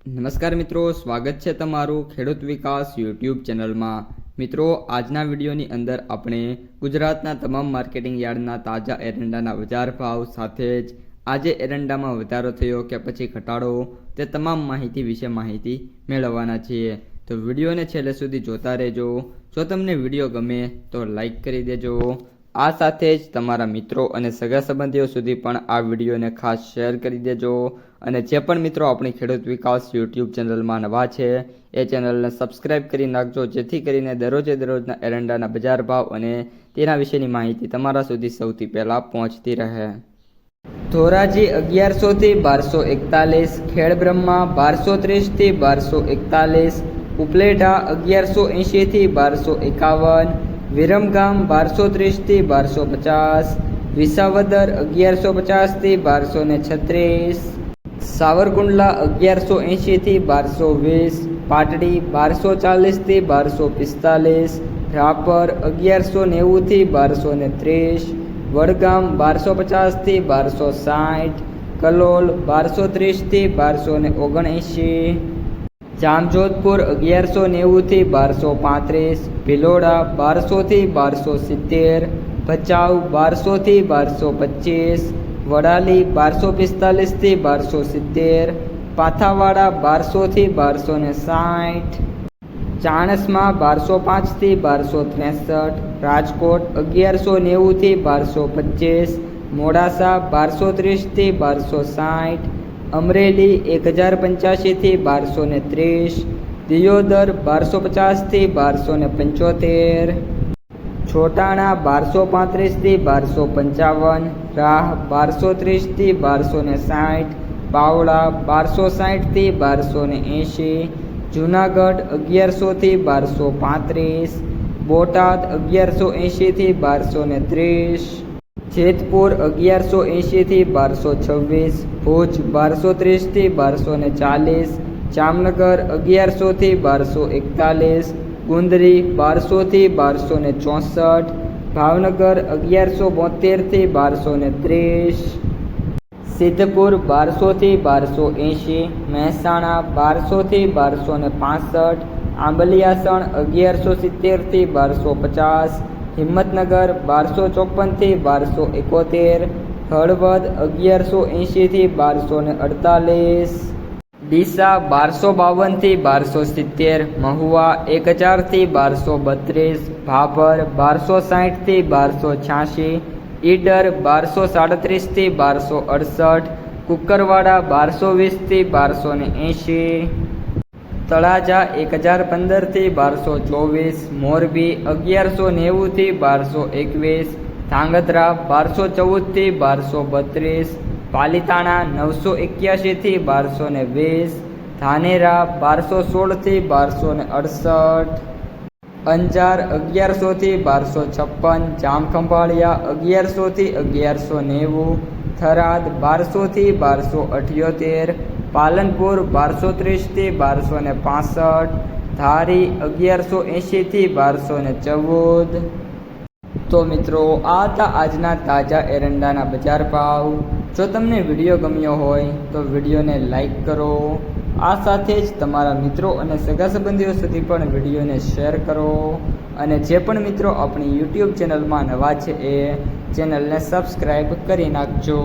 નમસ્કાર મિત્રો, સ્વાગત છે તમારું ખેડૂત વિકાસ યુટ્યુબ ચેનલમાં। મિત્રો, આજના વિડીયોની અંદર આપણે ગુજરાતના તમામ માર્કેટિંગ યાર્ડના તાજા એરંડાના બજાર ભાવ સાથે જ આજે એરંડામાં વધારો થયો કે પછી ઘટાડો તે તમામ માહિતી વિશે માહિતી મેળવવાના છીએ। તો વિડીયોને છેલ્લે સુધી જોતા રહેજો। જો તમને વિડીયો ગમે તો લાઈક કરી દેજો। આ સાથે જ તમારા મિત્રો અને સગા સંબંધીઓ સુધી પણ આ વિડીયોને ખાસ શેર કરી દેજો। અને જે પણ મિત્રો આપણી ખેડૂત વિકાસ યુટ્યુબ ચેનલમાં નવા છે એ ચેનલને સબસ્ક્રાઈબ કરી નાખજો, જેથી કરીને દરરોજના એરંડાના બજાર ભાવ અને તેના વિશેની માહિતી તમારા સુધી સૌથી પહેલાં પહોંચતી રહે। ધોરાજી 1100 થી 1241, ખેડબ્રહ્મા 1230 થી 1241, ઉપલેટા 1180 થી 1251, વિરમગામ 1230 થી 1250, વિસાવદર 1150 થી 1236, સાવરકુંડલા 1180 થી 1220, પાટડી 1240 થી 1245, રાપર 1190 થી 1230, વડગામ 1250 થી 1260, કલોલ 1230 થી 1279, જામજોધપુર 1190 થી 1235, ભિલોડા 1200 થી 1270, ભચાઉ 1200 થી 1225, વડાલી 1245 થી 1270, પાથાવાડા 1200 થી 1260, ચાણસ્મા 1205 થી 1263, રાજકોટ 1190 થી 1225, મોડાસા 1230 થી 1260, અમરેલી 1085 થી 1230, દિયોદર 1250 થી 1275, છોટાણા 1235 થી 1255, રાહ 1230 થી 1260, પાવડા 1260 થી 1280, જૂનાગઢ 1100 થી 1235, બોટાદ 1180 થી 1230, જેતપુર 1180 થી 1226, ભુજ 1230 થી 1240, જામનગર 1100 થી 1241, ગુંદરી 1200 થી 1264, ભાવનગર 1172 થી 1230, સિદ્ધપુર 1200 થી 1280, મહેસાણા 1200 થી 1265, આંબલિયાસણ 1170 થી 1250, હિંમતનગર 1254 થી 1271, હળવદ 1180 થી 1248, ડીસા 1252 થી 1270, મહુવા 1000 થી 1232, ભાભર 1260 થી 1286, ઈડર 1237 થી 1268, કુકરવાડા 1220 થી 1280, તળાજા 1015 થી 1224, મોરબી 1190 થી 1221, ધાંગધ્રા 1214 થી 1232, પાલીતાણા 981 થી 1220, ધાનેરા 1216 થી 1268, અંજાર 1100 થી 1256, જામખંભાળિયા 1100 થી 1190, થરાદ 1200 થી 1278, પાલનપુર 1230 થી 1265, ધારી 1180 થી 1214। તો મિત્રો, આ હતા આજના તાજા એરંડાના બજાર ભાવ। જો તમને વિડીયો ગમ્યો હોય તો વિડીયોને લાઈક કરો। આ સાથે જ તમારા મિત્રો અને સગા સંબંધીઓ સુધી પણ વિડીયોને શેર કરો। અને જે પણ મિત્રો આપણી યુટ્યુબ ચેનલમાં નવા છે એ ચેનલને સબસ્ક્રાઈબ કરી નાખજો।